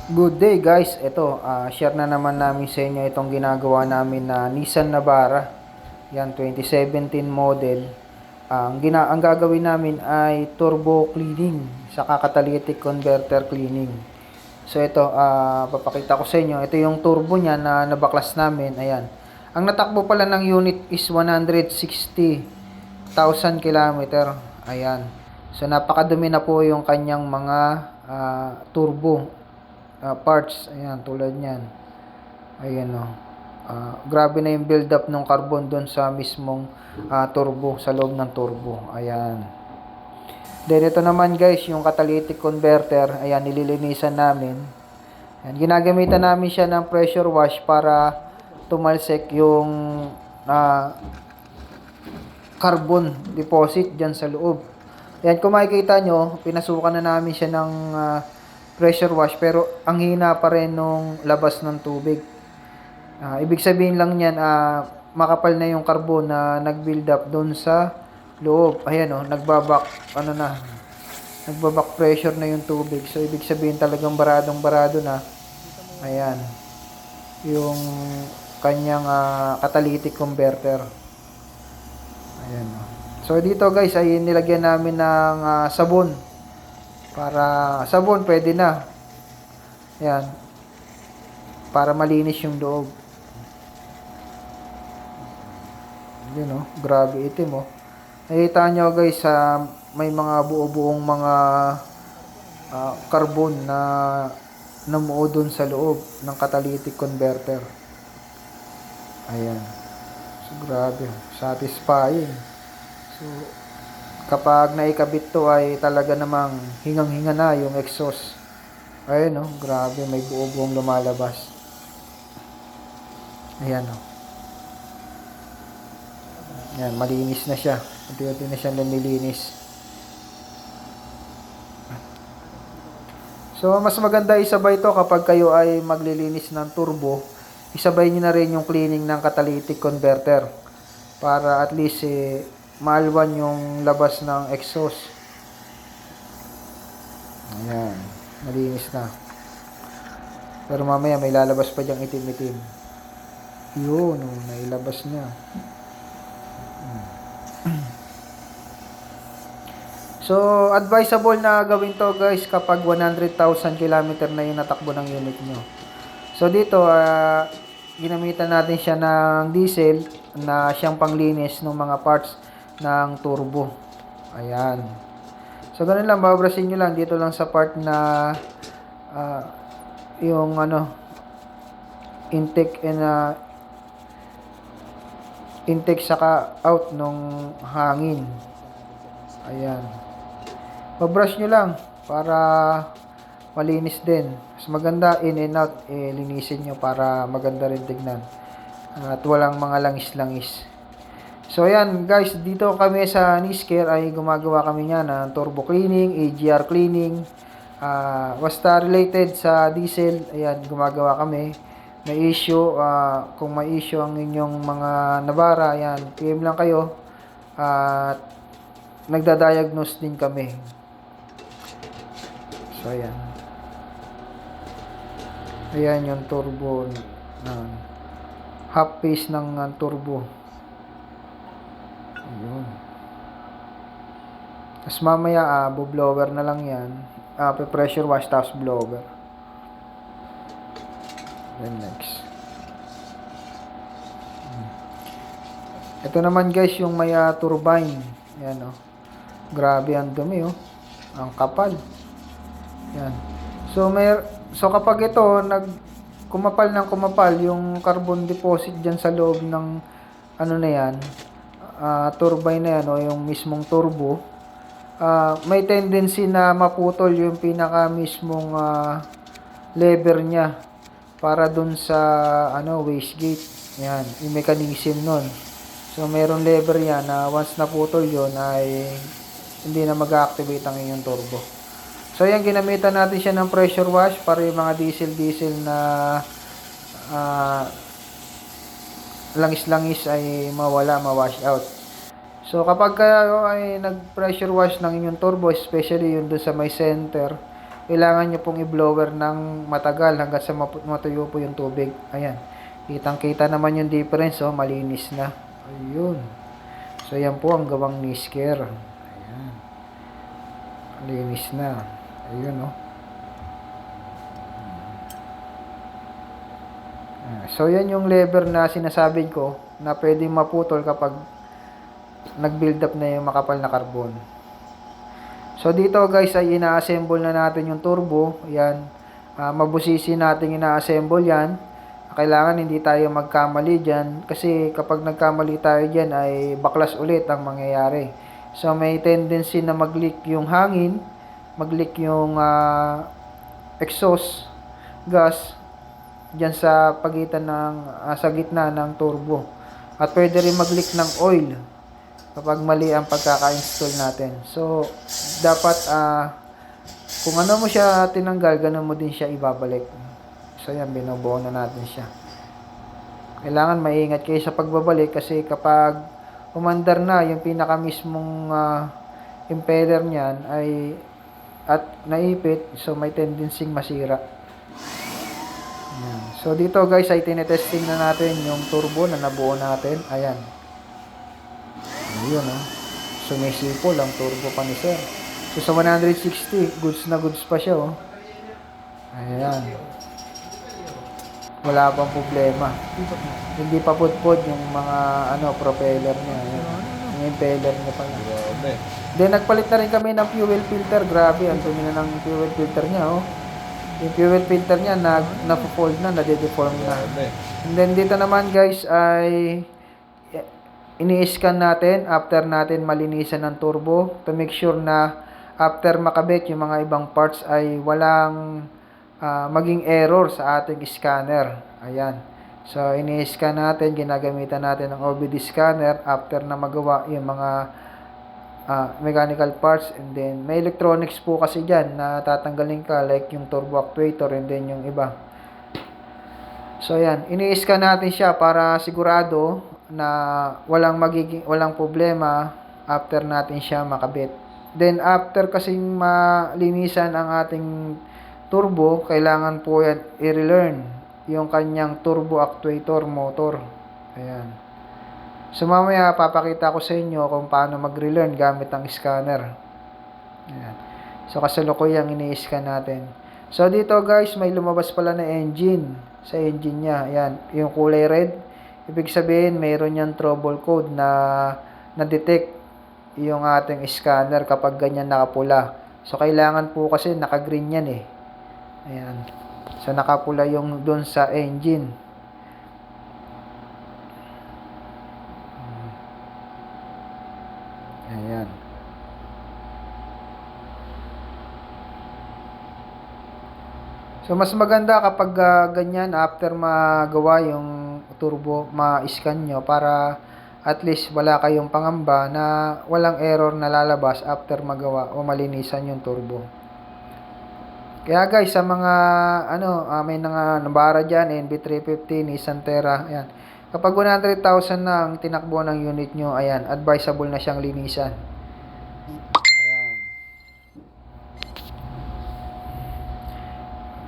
Good day guys, ito share na naman namin sa inyo itong ginagawa namin na Nissan Navara. Yan, 2017 model. Ang gagawin namin ay turbo cleaning sa catalytic converter cleaning. So ito, papakita ko sa inyo. Ito yung turbo niya na nabaklas namin. Ayan. Ang natakbo pala ng unit is 160,000 kilometer. Ayan. So napakadumi na po yung kanyang mga turbo parts. Ayan, tulad niyan. Ayan o. Grabe na yung build up ng carbon doon sa mismong turbo, sa loob ng turbo. Ayan. Then ito naman guys, yung catalytic converter. Ayan, nililinisan namin. Ayan, ginagamitan namin siya ng pressure wash para tumalsik yung carbon deposit dyan sa loob. Ayan, kung makikita nyo, pinasukan na namin siya ng pressure wash, pero ang hina pa rin nung labas ng tubig. Ibig sabihin lang yan, makapal na yung carbon na nag-build up doon sa loob. Ayan o, nagbabak pressure na yung tubig. So, ibig sabihin talagang barado na. Ayan. Yung kanyang catalytic converter. Ayan o. So, dito guys, ay nilagyan namin ng sabon. Para sabon, pwede na. Ayan. Para malinis yung loob. Yun o. Grabe itim o. Nakita nyo guys, may mga buo-buong mga carbon na namuo dun sa loob ng catalytic converter. Ayan. So, grabe. Satisfying. So, kapag naikabit to ay talaga namang hingang-hinga na yung exhaust. Ayun o, grabe, may buo-buong lumalabas. Ayan o. Ayan, malinis na siya. Unti-unti na siya nililinis. So, mas maganda isabay to kapag kayo ay maglilinis ng turbo. Isabay nyo na rin yung cleaning ng catalytic converter. Para at least maalwan yung labas ng exhaust. Ayan, malinis na. Pero mamaya may lalabas pa diyang itim-itim. Yun, nailabas niya. So, advisable na gawin to guys kapag 100,000 km na yung natakbo ng unit nyo. So, dito, ginamitan natin siya ng diesel na siyang panglinis ng mga parts ng turbo. Ayan. So, ganun lang, babrasin nyo lang dito lang sa part na yung intake and intake saka out nung hangin. Ayan. Babrush nyo lang para malinis din. Mas maganda in and out, linisin nyo para maganda rin tignan. At walang mga langis-langis. So ayan guys, dito kami sa Niscare ay gumagawa kami niya ng turbo cleaning, AGR cleaning, basta related sa diesel. Ayan, gumagawa kami. May issue, kung may issue ang inyong mga Navara, ayan, PM lang kayo. At nagda-diagnose din kami. So ayan. Ayan yung turbo ng half phase ng turbo. Ayun. Tapos mamaya, blower na lang yan. Pressure wash, tapos blower. Then next. Ito naman guys, yung may turbine. Ayan o. Grabe ang dumi o. Ang kapal. Ayan. So kapag ito, kumapal ng kumapal, yung carbon deposit dyan sa loob ng na yan, turbine na yan o yung mismong turbo, may tendency na maputol yung pinaka mismong lever niya para dun sa wastegate. Yan, yung mechanism nun. So meron lever yan na once naputol yon ay hindi na mag-activate ang inyong turbo. So yan, ginamitan natin siya ng pressure wash para yung mga diesel na langis-langis ay mawala, ma-wash out. So kapag kayo ay nag-pressure wash ng inyong turbo, especially yung doon sa may center, kailangan nyo pong i-blower ng matagal hanggang sa matuyo po yung tubig. Ayan. Kitang-kita naman yung difference, oh, malinis na. Ayun. So, yan po ang gawang Nisker. Ayan. Malinis na. Ayun, oh. So, yan yung lever na sinasabi ko na pwedeng maputol kapag nag-build up na yung makapal na carbon. So, dito guys ay ina-assemble na natin yung turbo. Yan. Mabusisi natin ina-assemble yan. Kailangan hindi tayo magkamali dyan. Kasi kapag nagkamali tayo dyan ay baklas ulit ang mangyayari. So, may tendency na mag-leak yung hangin. Mag-leak yung exhaust gas dyan sa pagitan ng sa gitna ng turbo. At pwede rin mag-leak ng oil kapag mali ang pagkaka-install natin. So, dapat kung ano mo siya tinanggal, ganun mo din siya ibabalik. So, yan, binubuo na natin siya. Kailangan maingat kayo sa pagbabalik kasi kapag umandar na yung pinaka mismong impeller niyan ay at naipit, so may tendency masira. Ayan. So, dito guys ay tinetesting na natin yung turbo na nabuo natin. Ayan. Ayun, oh. Sumisipol ang turbo pa ni sir. So, sa 160, goods na goods pa siya, oh. Ayan. Wala pang problema. Hindi pa pudpud yung mga, propeller niya. Ayan. Yung impeller niya pala. Then, nagpalit na rin kami ng fuel filter. Grabe, ang dumi na ng fuel filter niya, oh. Yung fuel filter niya, na-fold na, nade-deform na. And then, dito naman, guys, ay ini-scan natin after natin malinisan ng turbo to make sure na after makabit yung mga ibang parts ay walang maging error sa ating scanner. Ayan. So, ini-scan natin, ginagamitan natin ng OBD scanner after na magawa yung mga mechanical parts, and then may electronics po kasi dyan na tatanggalin ka like yung turbo actuator and then yung iba. So, ayan. Ini-scan natin siya para sigurado na walang problema after natin siya makabit. Then after kasing malinisan ang ating turbo, kailangan po yan i-relearn yung kanyang turbo actuator motor. Ayan. So mamaya papakita ko sa inyo kung paano mag-relearn gamit ang scanner. Ayan. So kasalukuyang ini-scan natin. So dito guys, may lumabas pala na engine sa engine niya. Ayan, yung kulay red. Ibig sabihin, mayroon yung trouble code na na-detect yung ating scanner kapag ganyan nakapula. So, kailangan po kasi naka-green yan eh. Ayan. So, nakapula yung dun sa engine. Ayan. So, mas maganda kapag ganyan, after magawa yung turbo, ma-scan nyo para at least wala kayong pangamba na walang error na lalabas after magawa o malinisan yung turbo. Kaya guys, sa mga may mga Navara dyan, NV350, Nissan Terra, ayan. Kapag 100,000 na ang tinakbo ng unit nyo, ayan, advisable na siyang linisan. Ayan.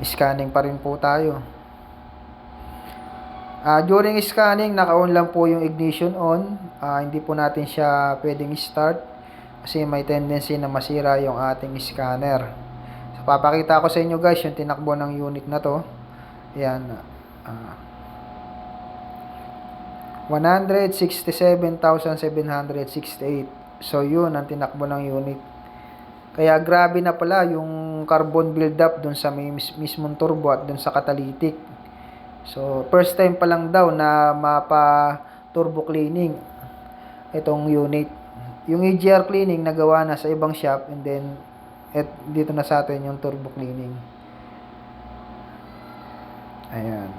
Scanning pa rin po tayo. During scanning, naka-on lang po yung ignition on. Hindi po natin siya pwedeng start kasi may tendency na masira yung ating scanner. So, papakita ko sa inyo guys yung tinakbo ng unit na to. Ayan. 167,768. So, yun ang tinakbo ng unit. Kaya grabe na pala yung carbon buildup dun sa mismong turbo at dun sa catalytic. So, first time pa lang daw na mapa-turbo cleaning itong unit. Yung EGR cleaning nagawa na sa ibang shop, and then dito na sa atin yung turbo cleaning. Ayan.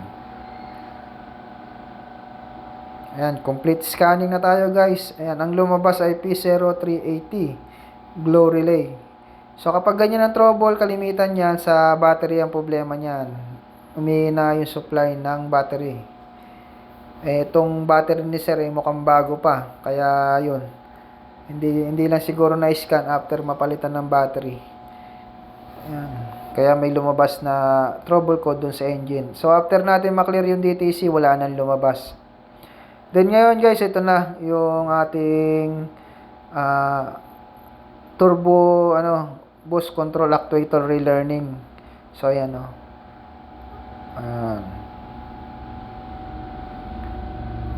Ayan, complete scanning na tayo guys. Ayan, ang lumabas ay P0380 glow relay. So, kapag ganyan ang trouble, kalimitan yan sa battery ang problema niyan. Umihina yung supply ng battery. Itong battery ni sir mukhang bago pa. Kaya yun. Hindi lang siguro na-scan after mapalitan ng battery. Ayan. Kaya may lumabas na trouble code dun sa engine. So after natin maklear yung DTC, wala nang lumabas. Then ngayon guys, ito na yung ating turbo boost control actuator relearning. So ayan o.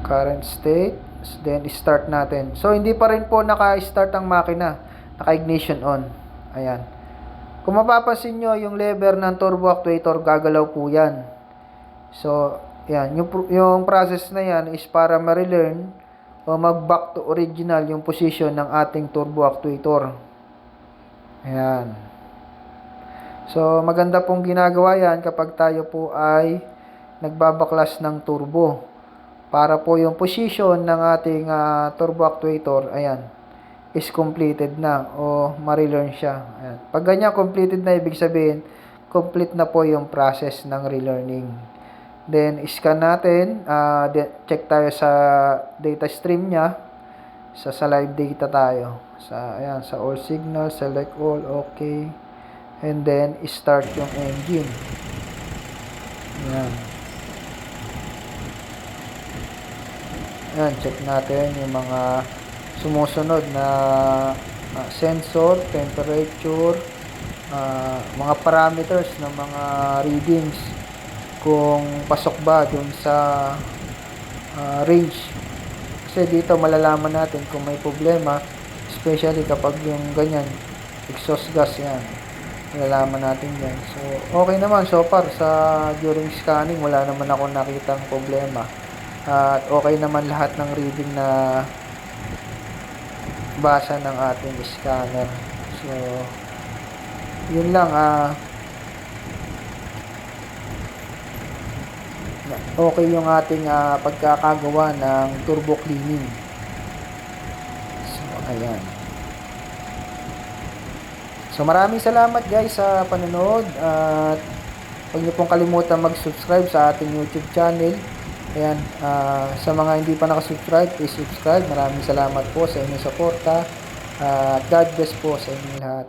Current state. Then start natin. So hindi pa rin po naka-start ang makina. Naka-ignition on. Ayan. Kung mapapansin nyo, yung lever ng turbo actuator, gagalaw po yan. So, yan. Yung process na yan is para ma-relearn o mag-back to original yung position ng ating turbo actuator. Ayan. So, maganda pong ginagawa yan kapag tayo po ay nagbabaklas ng turbo. Para po yung position ng ating turbo actuator, ayan, is completed na o ma-relearn siya. Ayan. Pag ganyan completed na, ibig sabihin, complete na po yung process ng relearning. Then, scan natin. Check tayo sa data stream niya. Sa live data tayo. Ayan, sa all signals, select all, okay. And then, start yung engine. Ayan. Ayan, check natin yung mga sumusunod na sensor, temperature, mga parameters ng mga readings kung pasok ba dun sa range. Kasi dito malalaman natin kung may problema, especially kapag yung ganyan, exhaust gas yan. Malalaman natin yan. So, okay naman so far during scanning, wala naman ako nakitang problema. At okay naman lahat ng reading na basa ng ating scanner. So, yun lang. Okay yung ating pagkakagawa ng turbo cleaning. So, ayan. So, maraming salamat guys sa panonood. At huwag niyo pong kalimutan mag-subscribe sa ating YouTube channel. Ayan, sa mga hindi pa nakasubscribe, please subscribe. Maraming salamat po sa inyong suporta. God bless po sa inyong lahat.